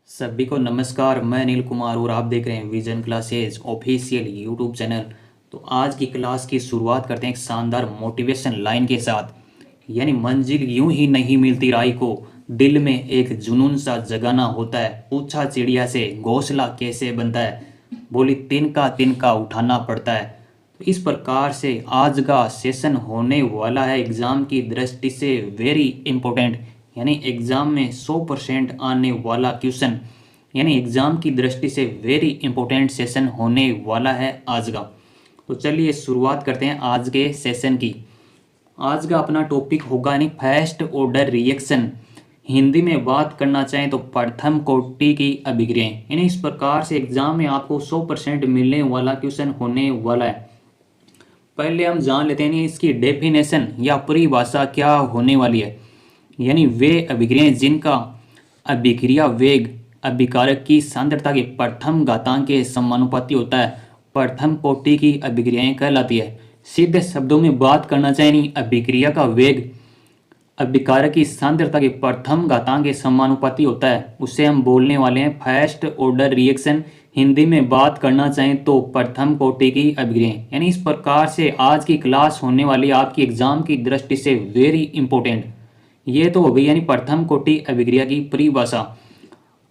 सभी को नमस्कार। मैं अनिल कुमार और आप देख रहे हैं vision classes official YouTube channel. तो आज की क्लास की शुरुआत करते हैं एक शानदार मोटिवेशन लाइन के साथ। यानी मंजिल यूं ही नहीं मिलती राही को, दिल में एक जुनून सा जगाना होता है। पूछा चिड़िया से घोंसला कैसे बनता है, बोली तिनका तिनका उठाना पड़ता है। तो इस प्रकार से आज का सेशन होने वाला है एग्ज़ाम की दृष्टि से वेरी इंपॉर्टेंट। यानी एग्ज़ाम में 100% आने वाला क्वेश्चन, यानी एग्ज़ाम की दृष्टि से वेरी इंपॉर्टेंट सेशन होने वाला है आज का। तो चलिए शुरुआत करते हैं आज के सेशन की। आज का अपना टॉपिक होगा यानी फर्स्ट ऑर्डर रिएक्शन। हिंदी में बात करना चाहें तो प्रथम कोटि की अभिक्रियाएं। यानी इस प्रकार से एग्जाम में आपको 100% मिलने वाला क्वेश्चन होने वाला है। पहले हम जान लेते हैं इसकी डेफिनेशन या परिभाषा क्या होने वाली है। यानी वे अभिक्रियाएं जिनका अभिक्रिया वेग अभिकारक की सांद्रता के प्रथम घातांक के समानुपाती होता है, प्रथम कोटि की अभिक्रियाएं कहलाती है। सीधे शब्दों में बात करना चाहिए, अभिक्रिया का वेग अभिकारक की सांद्रता के प्रथम घातांक के समानुपाती होता है, उसे हम बोलने वाले हैं फर्स्ट ऑर्डर रिएक्शन। हिंदी में बात करना चाहें तो प्रथम कोटि की अभिक्रियाएं। यानी इस प्रकार से आज की क्लास होने वाली आपकी एग्जाम की दृष्टि से वेरी इंपॉर्टेंट। ये तो हो गई यानी प्रथम कोटि अभिक्रिया की परिभाषा।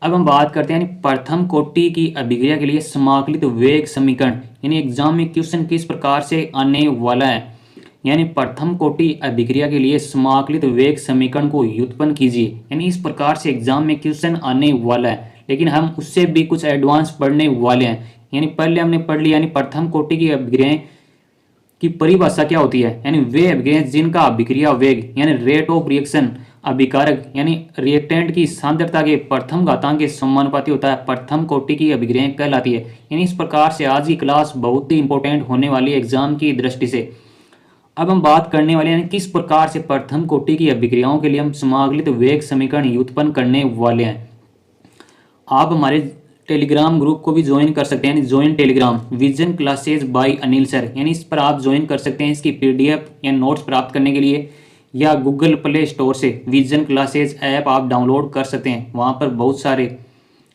अब हम बात करते हैं यानी प्रथम कोटि की अभिक्रिया के लिए समाकलित वेग समीकरण। यानी एग्जाम में क्वेश्चन किस प्रकार से आने वाला है। यानी प्रथम कोटि अभिक्रिया के लिए समाकलित वेग समीकरण को व्युत्पन्न कीजिए। यानी इस प्रकार से एग्जाम में क्वेश्चन आने वाला है, लेकिन हम उससे भी कुछ एडवांस पढ़ने वाले हैं। यानी पहले हमने पढ़ लिया यानी प्रथम कोटि की अभिक्रियाएं की परिभाषा क्या होती है। यानी वे अभिक्रियाएं जिनका अभिक्रिया वेग यानी रेट ऑफ रिएक्शन अभिकारक यानी रिएक्टेंट की सांद्रता के प्रथम घातांक के समानुपाती होता है, प्रथम कोटि की अभिक्रियाएं कहलाती है। यानी इस प्रकार से आज की क्लास बहुत ही इंपॉर्टेंट होने वाली है एग्जाम की दृष्टि से। अब हम बात करने वाले हैं किस प्रकार से प्रथम कोटि की अभिक्रियाओं के लिए हम समाकलित वेग समीकरण व्युत्पन्न करने वाले हैं। आप हमारे टेलीग्राम ग्रुप को भी ज्वाइन कर सकते हैं, यानी join Telegram vision classes by Anil sir. यानी इस पर आप ज्वाइन कर सकते हैं इसकी पीडीएफ या नोट्स प्राप्त करने के लिए, या गूगल प्ले स्टोर से विजन क्लासेज ऐप आप डाउनलोड कर सकते हैं। वहाँ पर बहुत सारे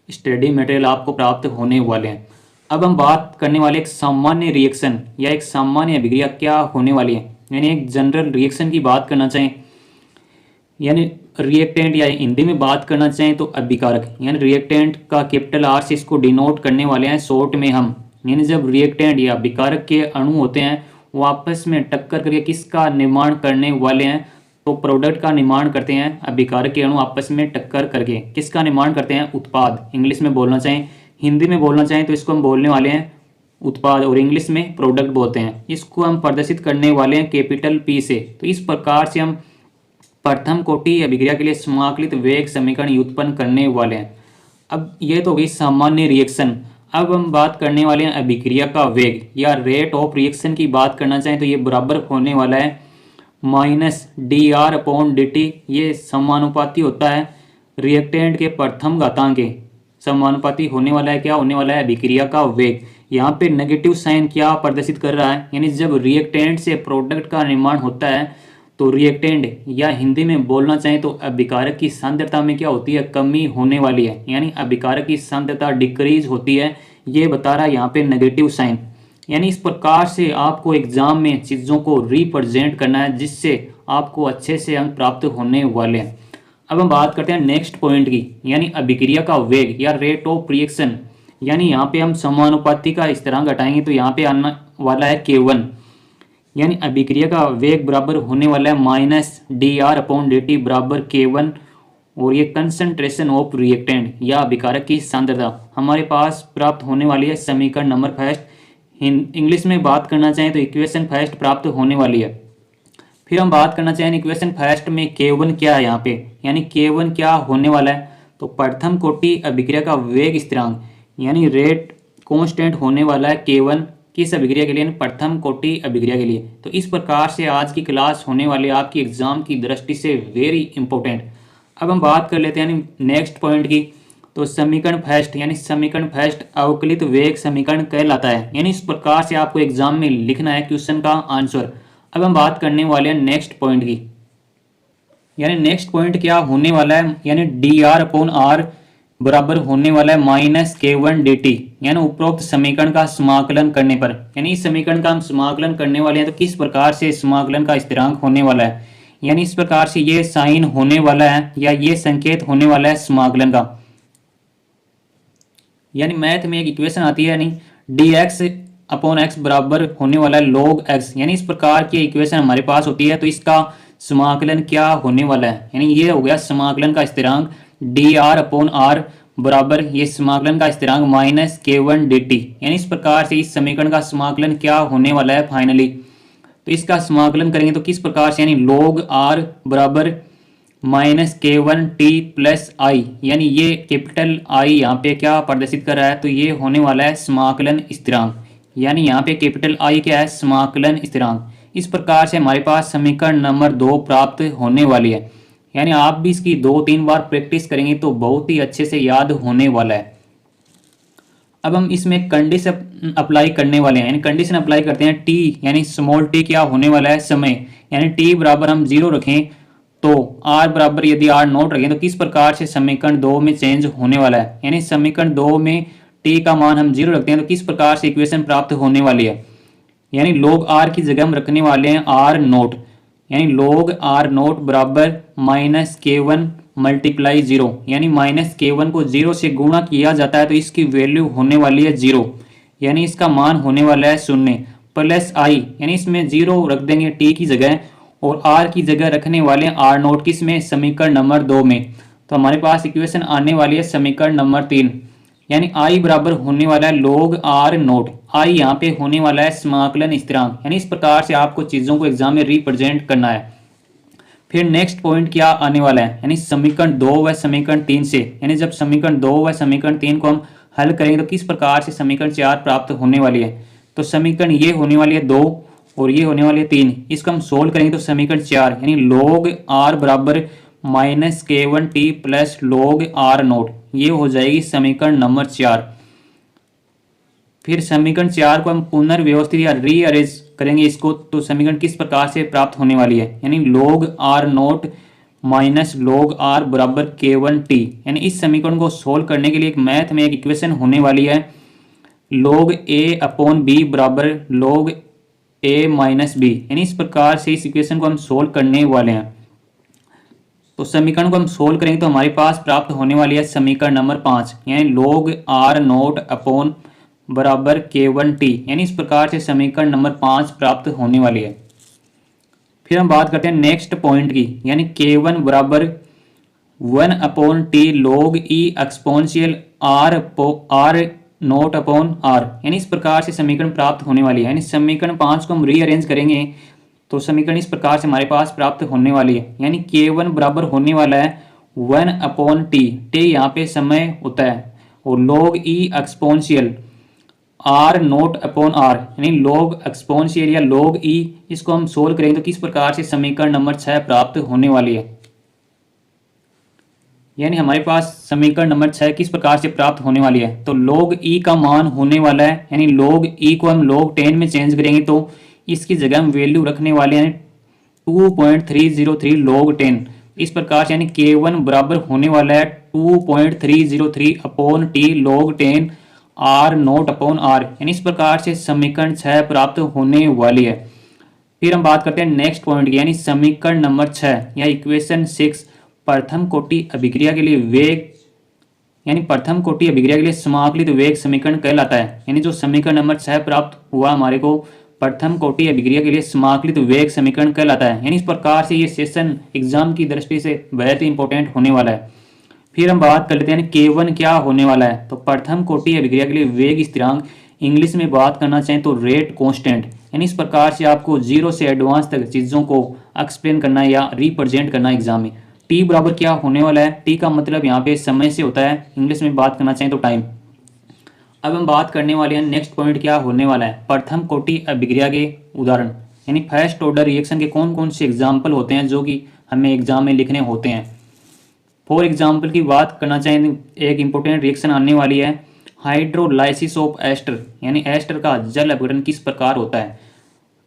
स्टडी मटेरियल आपको प्राप्त होने वाले हैं। अब हम बात करने वाले एक सामान्य रिएक्शन या एक सामान्य अभिक्रिया क्या होने वाली है। यानी एक जनरल रिएक्शन की बात करना चाहें, यानी रिएक्टेंट या हिंदी में बात करना चाहें तो अभिकारक। यानी रिएक्टेंट का कैपिटल आर से इसको डिनोट करने वाले हैं शॉर्ट में हम। यानी जब रिएक्टेंट या अभिकारक के अणु होते हैं वो आपस में टक्कर करके किसका निर्माण करने वाले हैं, तो प्रोडक्ट का निर्माण करते हैं। अभिकारक के अणु आपस में टक्कर करके किसका निर्माण करते हैं, उत्पाद। इंग्लिश में बोलना चाहें, हिंदी में बोलना चाहें तो इसको हम बोलने वाले हैं उत्पाद, और इंग्लिश में प्रोडक्ट बोलते हैं। इसको हम प्रदर्शित करने वाले हैं कैपिटल पी से। तो इस प्रकार से हम प्रथम कोटि अभिक्रिया के लिए समाकलित वेग समीकरण व्युत्पन्न करने वाले हैं। अब ये तो गई सामान्य रिएक्शन। अब हम बात करने वाले हैं अभिक्रिया का वेग या रेट ऑफ रिएक्शन की बात करना चाहें तो ये बराबर होने वाला है -dr/dt। ये समानुपाती होता है रिएक्टेंट के प्रथम घातांक के समानुपाती होने वाला है। क्या होने वाला है, अभिक्रिया का वेग। यहाँ पे नेगेटिव साइन क्या प्रदर्शित कर रहा है, यानी जब रिएक्टेंट से प्रोडक्ट का निर्माण होता है तो रिएक्टेंट या हिंदी में बोलना चाहें तो अभिकारक की सांद्रता में क्या होती है, कमी होने वाली है। यानी अभिकारक की सांद्रता डिक्रीज होती है, ये बता रहा है यहाँ पे नेगेटिव साइन। यानी इस प्रकार से आपको एग्जाम में चीज़ों को रिप्रेजेंट करना है जिससे आपको अच्छे से अंक प्राप्त होने वाले हैं। अब हम बात करते हैं नेक्स्ट पॉइंट की, यानी अभिक्रिया का वेग या रेट ऑफ रिएक्शन। यानी यहाँ पे हम समानुपाती का स्थिरांक घटाएंगे तो यहाँ पे आने वाला है K1। यानी अभिक्रिया का वेग बराबर होने वाला है -dr/dt बराबर K1, और ये कंसंट्रेशन ऑफ रिएक्टेंट या अभिकारक की सांद्रता हमारे पास प्राप्त होने वाली है समीकरण नंबर फर्स्ट। इंग्लिश में बात करना चाहें तो इक्वेशन फर्स्ट प्राप्त होने वाली है। फिर हम बात करना चाहें इक्वेशन फर्स्ट में K1 क्या है यहाँ पे, यानी K1 क्या होने वाला है, तो प्रथम कोटि अभिक्रिया का वेग स्थिरांक यानी रेट कांस्टेंट होने वाला है K1 किस अभिक्रिया के लिए, प्रथम कोटि अभिक्रिया के लिए। तो इस प्रकार से आज की क्लास होने वाली है आपकी एग्जाम की दृष्टि से वेरी इंपॉर्टेंट। अब हम बात कर लेते हैं यानी नेक्स्ट पॉइंट की, तो समीकरण फर्स्ट यानी समीकरण फर्स्ट अवकलित वेग समीकरण कहलाता है। यानी इस प्रकार से आपको एग्जाम में लिखना है क्वेश्चन का आंसर। अब हम बात करने वाले हैं नेक्स्ट पॉइंट की, यानी नेक्स्ट पॉइंट क्या होने वाला है, यानी dr/r बराबर होने वाला है माइनस K1 dt, यानी उपरोक्त समीकरण का समाकलन करने पर, यानी इस समीकरण का हम समाकलन करने वाले हैं तो किस प्रकार से समाकलन का स्थिरांक होने वाला है, यानी इस प्रकार से ये साइन होने वाला है या ये संकेत होने वाला है समाकलन का। यानी मैथ में एक इक्वेशन आती है, यानी dx अपॉन एक्स बराबर होने वाला है log x, यानी इस प्रकार की इक्वेशन हमारे पास होती है तो इसका समाकलन क्या होने वाला है, यानी ये हो गया समाकलन का स्थिरांक dr अपॉन r बराबर ये समाकलन का स्थिरांक माइनस K1 dt, यानी इस प्रकार से इस समीकरण का समाकलन क्या होने वाला है फाइनली। तो इसका समाकलन करेंगे तो किस प्रकार से, यानी log r बराबर माइनस K1 t प्लस आई, यानी ये कैपिटल आई यहाँ पे क्या प्रदर्शित कर रहा है, तो ये होने वाला है समाकलन स्थिरांक, यानी यहाँ पे कैपिटल आई क्या है, समाकलन स्थिरांक। इस प्रकार से हमारे पास समीकरण नंबर 2 प्राप्त होने वाली है, यानी आप भी इसकी 2-3 बार प्रैक्टिस करेंगे तो बहुत ही अच्छे से याद होने वाला है। अब हम इसमें कंडीशन अप्लाई करने वाले हैं, यानी कंडीशन अप्लाई करते हैं t, यानी स्मॉल t क्या होने वाला है, समय, यानी t बराबर हम 0 रखें तो r बराबर यदि r नोट रखें तो किस प्रकार से समीकरण 2 में चेंज होने वाला है, यानी समीकरण 2 में t का मान हम 0 रखते हैं तो किस प्रकार से इक्वेशन प्राप्त होने वाली है, यानी log r की जगह हम रखने वाले हैं r नोट, यानी log r नोट बराबर माइनस K1 मल्टीप्लाई 0, यानी माइनस K1 को 0 से गुणा किया जाता है तो इसकी वैल्यू होने वाली है 0, यानी इसका मान होने वाला है 0 प्लस आई, यानी इसमें 0 रख देंगे t की जगह और r की जगह रखने वाले हैं r नोट, किस में, समीकरण नंबर 2 में। तो हमारे पास इक्वेशन आने वाली है समीकरण नंबर 3, यानी i बराबर होने वाला है log r नोट, i यहाँ पे होने वाला है समाकलन स्थिरांक, यानी इस प्रकार से आपको चीज़ों को एग्जाम में रिप्रेजेंट करना है। फिर नेक्स्ट पॉइंट क्या आने वाला है, यानी समीकरण 2 व समीकरण 3 से, यानी जब समीकरण 2 व समीकरण 3 को हम हल करेंगे तो किस प्रकार से समीकरण 4 प्राप्त होने वाली है। तो समीकरण ये होने वाली है 2 और ये होने वाली है 3, इसको हम सोल्व करेंगे तो समीकरण 4, यानी log r बराबर minus K1 t plus log r note, ये हो जाएगी समीकरण नंबर 4। फिर समीकरण 4 को हम पुनर्व्यवस्थित या रीअरेंज करेंगे इसको, तो समीकरण किस प्रकार से प्राप्त होने वाली है, यानी log r note minus log r बराबर K1 t, यानी इस समीकरण को सोल्व करने के लिए एक मैथ में एक इक्वेशन होने वाली है log a अपॉन b बराबर log a माइनस बी, यानी इस प्रकार से इस इक्वेशन को हम सोल्व करने वाले हैं। तो समीकरण को हम सोल्व करेंगे तो हमारे पास प्राप्त होने वाली है समीकरण नंबर 5, यानी log r नोट अपॉन बराबर K1 t, यानी इस प्रकार से समीकरण नंबर 5 प्राप्त होने वाली है। फिर हम बात करते हैं नेक्स्ट पॉइंट की, यानी K1 बराबर 1 upon t log e exponential r naught upon r, यानी इस प्रकार से समीकरण प्राप्त होने वाली है। यानी समीकरण 5 को हम रीअरेंज करेंगे तो समीकरण इस प्रकार से हमारे पास प्राप्त होने वाली है, यानी K1 बराबर होने वाला है 1 अपॉन t, यहाँ पे समय होता है, और log e exponential r naught upon r, यानी log एक्सपोनेंशियल या log e, इसको हम सोल्व करेंगे तो किस प्रकार से समीकरण नंबर 6 प्राप्त होने वाली है। यानी हमारे पास समीकरण नंबर 6 किस प्रकार से प्राप्त होने वाली है, तो log e का मान होने वाला है, यानी log e को हम log 10 में चेंज करेंगे तो इसकी जगह हम वैल्यू रखने वाले हैं 2.303 log 10, इस प्रकार से, यानी K1 बराबर होने वाला है 2.303 upon t log 10 r naught upon r, यानी इस प्रकार से समीकरण 6 प्राप्त होने वाली है। फिर हम बात करते हैं नेक्स्ट पॉइंट की, यानी समीकरण नंबर 6 या इक्वेशन 6 प्रथम कोटि अभिक्रिया के लिए वेग, यानी प्रथम कोटि अभिक्रिया के लिए समाकलित वेग समीकरण कहलाता है। यानी जो समीकरण नंबर 6 प्राप्त हुआ हमारे को प्रथम कोटि अभिक्रिया के लिए समाकलित वेग समीकरण कहलाता है। यानी इस प्रकार से ये सेशन एग्जाम की दृष्टि से बहुत ही इंपॉर्टेंट होने वाला है। फिर हम बात कर लेते हैं K1 क्या होने वाला है, तो प्रथम कोटि अभिक्रिया के लिए वेग स्थिरांक, इंग्लिश में बात करना चाहें तो रेट कांस्टेंट, यानी इस प्रकार से आपको 0 से एडवांस तक चीज़ों को एक्सप्लेन करना या रिप्रेजेंट करना एग्जाम में। टी बराबर क्या होने वाला है, टी का मतलब यहाँ पे समय से होता है, इंग्लिश में बात करना चाहें तो टाइम। अब हम बात करने वाले हैं नेक्स्ट पॉइंट क्या होने वाला है, प्रथम कोटि अभिक्रिया के उदाहरण, यानी फर्स्ट ऑर्डर रिएक्शन के कौन कौन से एग्जाम्पल होते हैं जो कि हमें एग्जाम में लिखने होते हैं। फॉर एग्जाम्पल की बात करना चाहें, एक इंपॉर्टेंट रिएक्शन आने वाली है हाइड्रोलाइसिस ऑफ एस्टर, यानी एस्टर का जल अपघटन किस प्रकार होता है,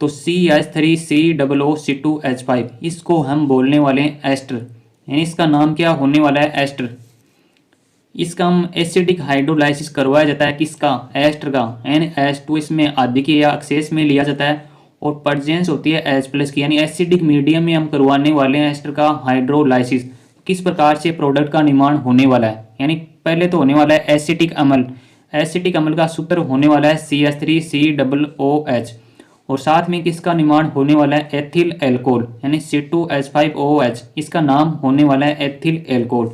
तो CH3COO2H5, इसको हम बोलने वाले हैं एस्टर, यानी इसका नाम क्या होने वाला है, एस्टर। इसका हम एसिडिक हाइड्रोलाइसिस करवाया जाता है किसका, एस्टर का, NH2 इसमें आदिके या अक्सेस में लिया जाता है और प्रेजेंस होती है H+ की, यानी एसिडिक मीडियम में हम करवाने वाले हैं एस्टर का हाइड्रोलाइसिस। किस प्रकार से प्रोडक्ट का निर्माण होने वाला है, यानी पहले तो होने वाला है एसिटिक अम्ल। एसिटिक अम्ल का सूत्र होने वाला है CH3COOH और साथ में किसका निर्माण होने वाला है एथिल एल्कोहल, यानी C2H5OH, इसका नाम होने वाला है एथिल एल्कोहल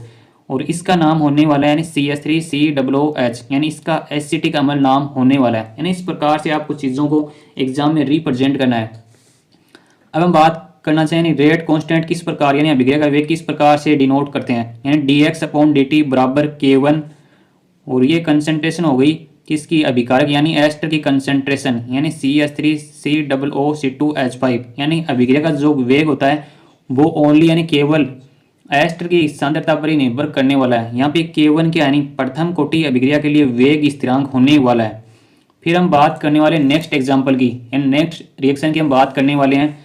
और इसका नाम होने वाला है यानी CH3COOH, यानी इसका एसिटिक अम्ल नाम होने वाला है। यानी इस प्रकार से आपको चीज़ों को एग्जाम में रिप्रेजेंट करना है। अब हम बात करना चाहिए रेट कांस्टेंट किस प्रकार, यानी अभिक्रिया का वेग किस प्रकार से डिनोट करते हैं, यानी dx/dt बराबर K1 और ये कंसंट्रेशन हो गई किसकी, अभिकारक यानी एस्टर की कंसंट्रेशन, यानी CH3COOC2H5, यानी अभिक्रिया का जो वेग होता है वो ओनली यानी केवल एस्टर की सांद्रता पर ही निर्भर करने वाला है। यहाँ पे K1 के यानी प्रथम कोटि अभिक्रिया के लिए वेग स्थिरांक होने वाला है। फिर हम बात करने वाले नेक्स्ट एग्जाम्पल की, यानी नेक्स्ट रिएक्शन की हम बात करने वाले हैं।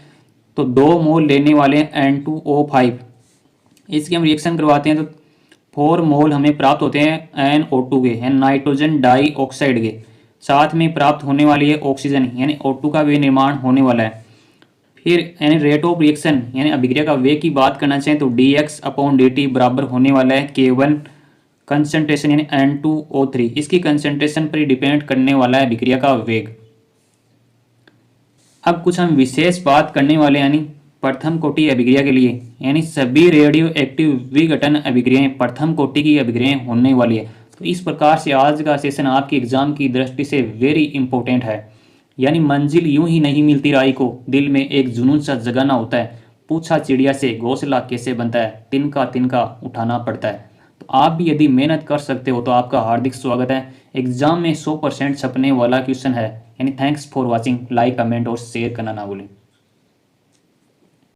तो 2 मोल लेने वाले हैं N2O5, इसकी हम रिएक्शन करवाते हैं तो 4 मोल हमें प्राप्त होते हैं NO2 के, यानी नाइट्रोजन डाइऑक्साइड के। साथ में प्राप्त होने वाली है ऑक्सीजन, यानी O2 का भी निर्माण होने वाला है। फिर यानी रेट ऑफ रिएक्शन यानी अभिक्रिया का वेग की बात करना चाहें तो dx/dt बराबर होने वाला है K1 कंसंट्रेशन यानी N2O3, इसकी कंसंट्रेशन पर ही डिपेंड करने वाला है अभिक्रिया का वेग। अब कुछ हम विशेष बात करने वाले यानी प्रथम कोटि अभिक्रिया के लिए, यानी सभी रेडियो एक्टिव विघटन अभिक्रियाएं प्रथम कोटि की अभिक्रियाएं होने वाली है। तो इस प्रकार से आज का सेशन आपके एग्जाम की दृष्टि से वेरी इंपॉर्टेंट है। यानी मंजिल यूं ही नहीं मिलती राही को, दिल में एक जुनून सा जगाना होता है। पूछा चिड़िया से घोंसला कैसे बनता है, तिनका तिनका उठाना पड़ता है। तो आप भी यदि मेहनत कर सकते हो तो आपका हार्दिक स्वागत है। एग्जाम में 100% छपने वाला क्वेश्चन है। यानी thanks for watching, like comment और शेयर करना ना भूलें।